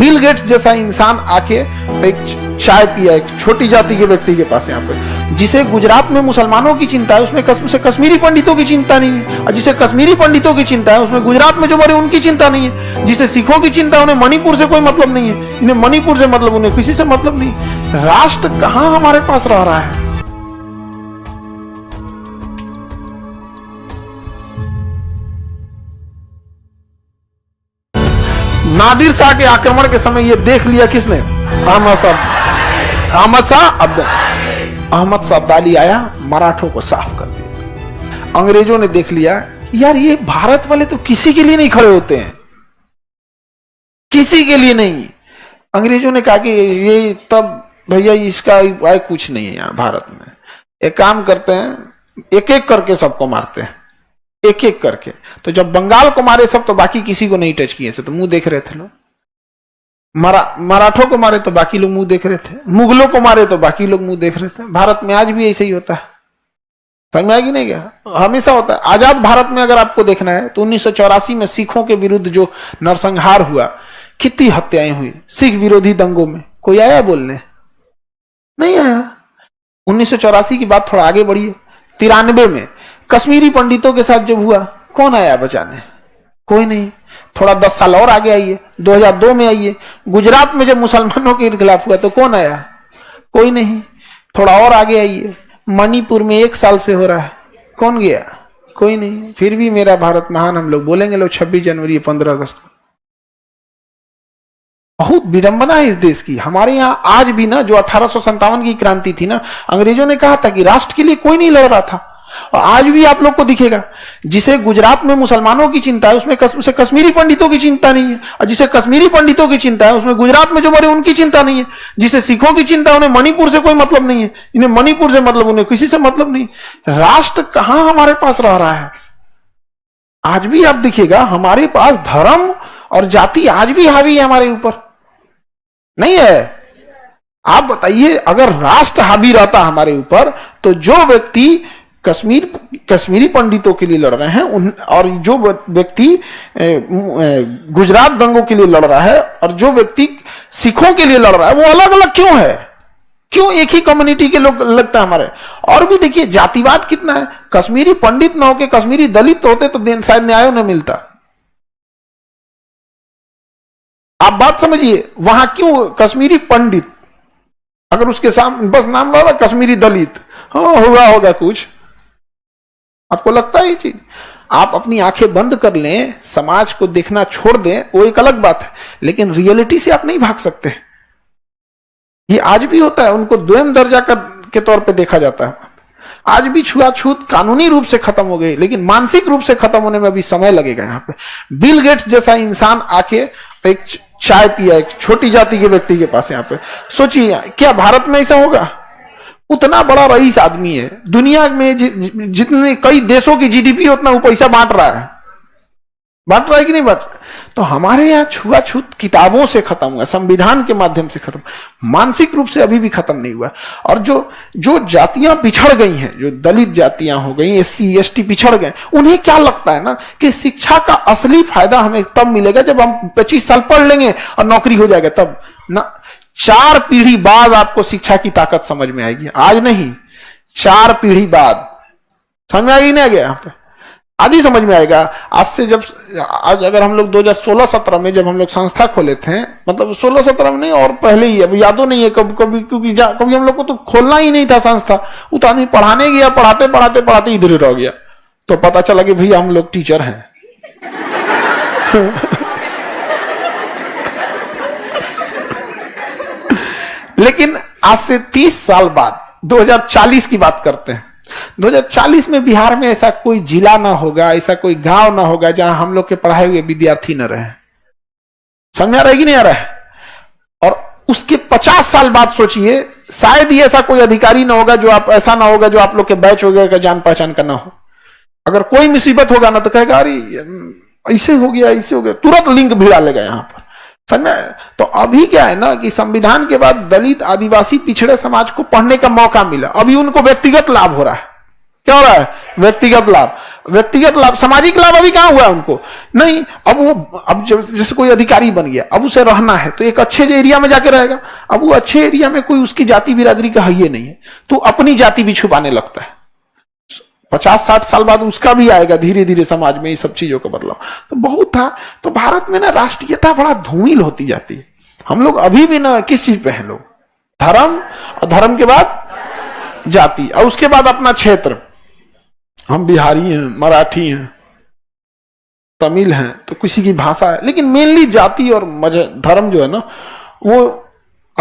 Bill Gates जैसा इंसान आके एक चाय पिया एक छोटी जाति के व्यक्ति के पास यहाँ पे, जिसे गुजरात में मुसलमानों की चिंता है उसमें उसे कश्मीरी पंडितों की चिंता नहीं है, और जिसे कश्मीरी पंडितों की चिंता है उसमें गुजरात में जो मरे उनकी चिंता नहीं है, जिसे सिखों की चिंता है उन्हें मणिपुर से कोई मतलब नहीं है, इन्हें मणिपुर से मतलब, उन्हें किसी से मतलब नहीं। राष्ट्र कहां हमारे पास रह रहा है? नादिर शाह के आक्रमण के समय यह देख लिया किसने? अहमद शाह अब्दाली आया, मराठों को साफ कर दिया। अंग्रेजों ने देख लिया यार ये भारत वाले तो किसी के लिए नहीं खड़े होते हैं, किसी के लिए नहीं। अंग्रेजों ने कहा कि ये तब भैया इसका कुछ नहीं है यहाँ भारत में, एक काम करते हैं, एक एक करके सबको मारते हैं, एक एक करके। तो जब बंगाल को मारे सब तो बाकी किसी को नहीं टच किए थे, तो मुंह देख रहे थे लोग। मराठों को मारे तो बाकी लोग मुंह देख रहे थे, मुगलों को मारे तो बाकी लोग मुंह देख रहे थे। भारत में आज भी ऐसे ही होता है, समझ में आएगी नहीं क्या? हमेशा होता है। आजाद भारत में अगर आपको देखना है तो 1984 में सिखों के विरुद्ध जो नरसंहार हुआ, कितनी हत्याएं हुई सिख विरोधी दंगों में, कोई आया बोलने? नहीं आया। 1984 की बात थोड़ा आगे बढ़िए, 93 में कश्मीरी पंडितों के साथ जब हुआ, कौन आया बचाने? कोई नहीं। थोड़ा 10 साल और आगे आइए, 2002 में आइए, गुजरात में जब मुसलमानों के खिलाफ हुआ तो कौन आया? कोई नहीं। थोड़ा और आगे आइए, मणिपुर में 1 साल से हो रहा है, कौन गया? कोई नहीं। फिर भी मेरा भारत महान हम लोग बोलेंगे, लोग 26 जनवरी 15 अगस्त को। बहुत विडंबना है इस देश की। हमारे यहाँ आज भी ना, जो 1857 की क्रांति थी ना, अंग्रेजों ने कहा था कि राष्ट्र के लिए कोई नहीं लड़ रहा था, और आज भी आप लोग को दिखेगा जिसे गुजरात में मुसलमानों की चिंता है उसमें उसे कश्मीरी पंडितों की चिंता नहीं है, और जिसे कश्मीरी पंडितों की चिंता है उसमें गुजरात में जो मरे उनकी चिंता नहीं है, जिसे सिखों की चिंता है उन्हें मणिपुर से कोई मतलब नहीं है, इन्हें मणिपुर से मतलब, उन्हें किसी से मतलब नहीं। राष्ट्र कहां हमारे पास रह रहा है? आज भी आप देखिएगा हमारे पास धर्म और जाति आज भी हावी है हमारे ऊपर, नहीं है? आप बताइए, अगर राष्ट्र हावी रहता हमारे ऊपर तो जो व्यक्ति कश्मीरी पंडितों के लिए लड़ रहे हैं और जो व्यक्ति गुजरात दंगों के लिए लड़ रहा है और जो व्यक्ति सिखों के लिए लड़ रहा है, वो अलग अलग क्यों है? क्यों एक ही कम्युनिटी के लोग लगता है हमारे? और भी देखिए जातिवाद कितना है। कश्मीरी पंडित ना होके कश्मीरी दलित होते तो शायद न्याय न मिलता। आप बात समझिए, वहां क्यों कश्मीरी पंडित, अगर उसके सामने बस नाम रहा कश्मीरी दलित, हाँ होगा कुछ, आपको लगता है ये चीज? आप अपनी आंखें बंद कर लें, समाज को देखना छोड़ दें, वो एक अलग बात है, लेकिन रियलिटी से आप नहीं भाग सकते। ये आज भी होता है, उनको द्वैम दर्जा के तौर पे देखा जाता है। आज भी छुआछूत कानूनी रूप से खत्म हो गई, लेकिन मानसिक रूप से खत्म होने में अभी समय लगेगा। यहाँ पे बिल गेट्स जैसा इंसान आके एक चाय पिया एक छोटी जाति के व्यक्ति के पास, यहाँ पे सोचिए क्या भारत में ऐसा होगा? उतना बड़ा रईस आदमी है, दुनिया में जितने कई देशों की जीडीपी उतना वो पैसा बांट रहा है कि नहीं बांट? तो हमारे यहाँ छुआछूत किताबों से खत्म हुआ, संविधान के माध्यम से खत्म, मानसिक रूप से अभी भी खत्म नहीं हुआ। और जो जातियां पिछड़ गई हैं, जो दलित जातियां हो गई, SC ST पिछड़ गए, उन्हें क्या लगता है ना कि शिक्षा का असली फायदा हमें तब मिलेगा जब हम 25 साल पढ़ लेंगे और नौकरी हो जाएगा, तब ना। 4 पीढ़ी बाद आपको शिक्षा की ताकत समझ में आएगी, आज नहीं, 4 पीढ़ी बाद समझ में आएगी। नहीं आ गया यहाँ पे, आज ही समझ में आएगा। आज अगर हम लोग 2016-17 में जब हम लोग संस्था खोले थे, मतलब 16-17 में नहीं और पहले ही, अब यादों नहीं है कभी क्योंकि कभी हम लोग को तो खोलना ही नहीं था संस्था। वो तो आदमी पढ़ाने गया, पढ़ाते इधर रह गया, तो पता चला कि भैया हम लोग टीचर हैं। लेकिन आज से 30 साल बाद 2040 की बात करते हैं। 2040 में बिहार में ऐसा कोई जिला ना होगा, ऐसा कोई गांव ना होगा जहां हम लोग के पढ़ाए हुए विद्यार्थी न रहे। समझ आ रहा है कि नहीं आ रहा है? और उसके 50 साल बाद सोचिए, शायद ही ऐसा कोई अधिकारी ना होगा जो आप लोग के बैच हो गया जान पहचान का ना हो। अगर कोई मुसीबत होगा ना तो कहेगा अरे ऐसे हो गया, तुरंत लिंक भिड़ा लेगा यहाँ पर। समझ में? तो अभी क्या है ना कि संविधान के बाद दलित, आदिवासी, पिछड़े समाज को पढ़ने का मौका मिला, अभी उनको व्यक्तिगत लाभ हो रहा है। क्या हो रहा है? व्यक्तिगत लाभ। व्यक्तिगत लाभ, सामाजिक लाभ अभी कहां हुआ उनको? नहीं। अब जैसे कोई अधिकारी बन गया, अब उसे रहना है तो एक अच्छे एरिया में जाके रहेगा। अब वो अच्छे एरिया में कोई उसकी जाति बिरादरी का है नहीं है, तो अपनी जाति भी छुपाने लगता है। 50-60 साल बाद उसका भी आएगा धीरे धीरे समाज में ये सब चीजों का बदलाव। तो बहुत था। तो भारत में ना राष्ट्रीयता बड़ा धूमिल होती जाती है। हम लोग अभी भी ना किस चीज पे हैं लोग? धर्म, और धर्म के बाद जाति, और उसके बाद अपना क्षेत्र। हम बिहारी हैं, मराठी हैं, तमिल हैं, तो किसी की भाषा है, लेकिन मेनली जाति और धर्म जो है ना, वो